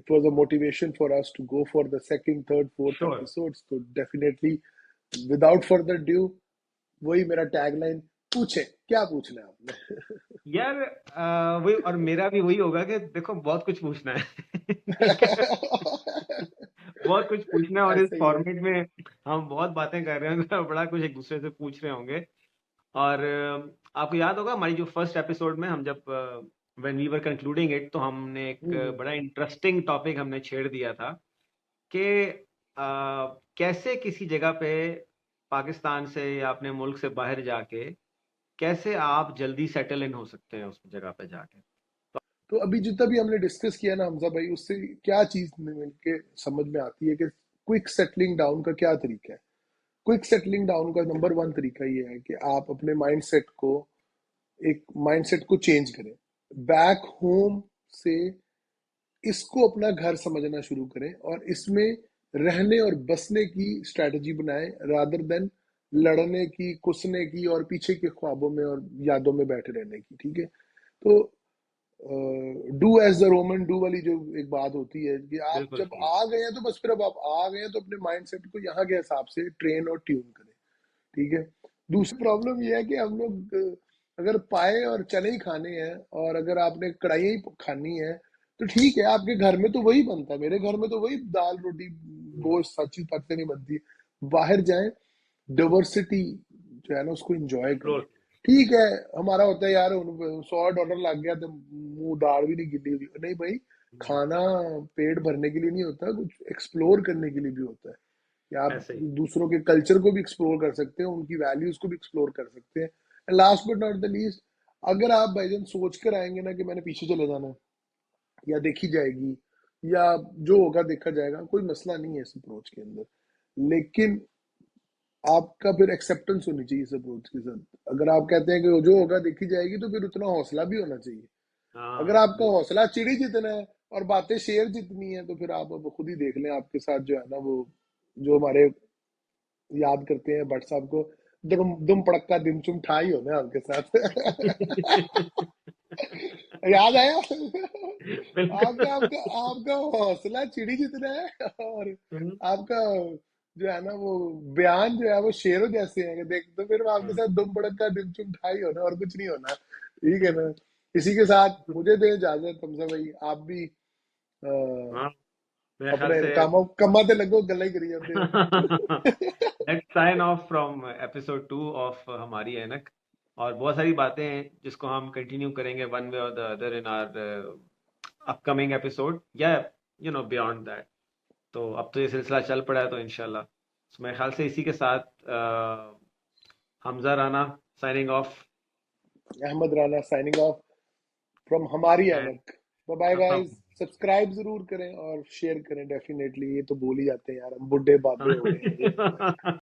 it was a motivation for us to go for the second, third, fourth sure. episodes. So definitely, without further ado, वही मेरा tagline, पूछे क्या पूछना है आपने। यार वही, और मेरा भी वही होगा कि देखो बहुत कुछ पूछना है। ठीक है, बहुत कुछ पूछना है, और इस ऐसे ही है। फॉर्मेट में हम बहुत बातें कर रहे हैं तो बड़ा कुछ एक दूसरे से पूछ रहे होंगे। और आपको याद होगा हमारी जो फर्स्ट एपिसोड में हम जब when we were concluding it, तो हमने एक हम्म। बड़ा इंटरेस्टिंग टॉपिक हमने छेड़ दिया था कि कैसे किसी जगह पे पाकिस्तान से या अपने मुल्क से बाहर जाके कैसे आप जल्दी सेटल इन हो सकते हैं उस जगह पे जाके। तो अभी जितना भी हमने डिस्कस किया ना हमजा भाई, उससे क्या चीज मिलके समझ में आती है कि क्विक सेटलिंग डाउन का क्या तरीका है। क्विक सेटलिंग डाउन का नंबर वन तरीका ये है कि आप अपने माइंडसेट को, एक माइंडसेट को चेंज करें। बैक होम से इसको अपना घर समझना शुरू करें और इसमें रहने और बसने की स्ट्रैटेजी बनाएं, रादर देन लड़ने की, कुसने की और पीछे के ख्वाबों में और यादों में बैठे रहने की। ठीक है, तो do as the Roman do वाली जो एक बात होती है कि आप बिल्कुल जब सही। आ गए हैं तो बस फिर अब आप आ गए हैं तो अपने माइंडसेट को यहाँ के हिसाब से ट्रेन और ट्यून करें। ठीक है, दूसरी प्रॉब्लम ये है कि हम लोग अगर पाए और चने ही खाने हैं और अगर आपने कढ़ाई ही खानी है तो ठीक है, आपके घर में तो वही बनता है, मेरे घर में तो वही दाल रोटी गोश्त सच्ची पत्ते नहीं बनती। बाहर जाएं, डाइवर्सिटी जो है ना उसको एंजॉय करें। एक्सप्लोर। ठीक है, हमारा होता है यार $100 लग गया तो मुंह दाढ़ भी नहीं गिली हुई, नहीं भाई। खाना पेट भरने के लिए नहीं होता, कुछ एक्सप्लोर करने के लिए भी होता है कि आप ऐसे ही। दूसरों के कल्चर को भी एक्सप्लोर कर सकते हैं, उनकी वैल्यूज को भी एक्सप्लोर कर सकते हैं। And last but not the least, अगर आप भाई जान सोच कर आएंगे ना कि मैंने पीछे चले जाना है या देखी जाएगी या जो होगा देखा जाएगा, कोई मसला नहीं है इस अप्रोच के अंदर। लेकिन आपका फिर एक्सेप्टेंस होनी चाहिए इस अप्रोच के साथ। अगर आप कहते हैं कि जो होगा देखी जाएगी तो फिर उतना हौसला भी होना चाहिए। अगर हाँ आपका हौसला चिड़ी जितना है और बातें शेर जितनी है तो फिर आप अब खुद ही देख लें आपके साथ जो है ना वो, जो हमारे याद करते हैं भट्ट साहब को, दुम दुम पड़क्का दिमचुम ठाई होने आपके साथ। याद आया। आपका बिल्कुल। आपका आपका हौसला चिड़ी जितना है और आपका जो है ना वो बयान जो है वो शेरों जैसे हैं कि देख, तो फिर आपके साथ दुम पड़क्का दिमचुम ठाई होना और कुछ नहीं होना। ठीक है ना, इसी के साथ मुझे दे इजाजत। हमजा भाई आप भी हाँ, मेरे ख्याल अपने से कामों कमा ते लगो, गल्ला ही करी जाते हो। Let's sign off from episode 2 of हमारी ऐनक। और बहुत सारी बातें हैं जिसको हम कंटिन्यू करेंगे वन वे और the other in our upcoming episode, या बियॉन्ड दैट। तो अब तो ये सिलसिला चल पड़ा है तो इंशाल्लाह। So, मेरे ख्याल से इसी के साथ Hamza Rana signing off. Ahmad Rana signing off from हमारी एंड ऐनक। बाय गाइस, सब्सक्राइब जरूर करें और शेयर करें डेफिनेटली। ये तो बोल ही जाते हैं यार, हम बुढ़े बाबे हो गए हैं ये।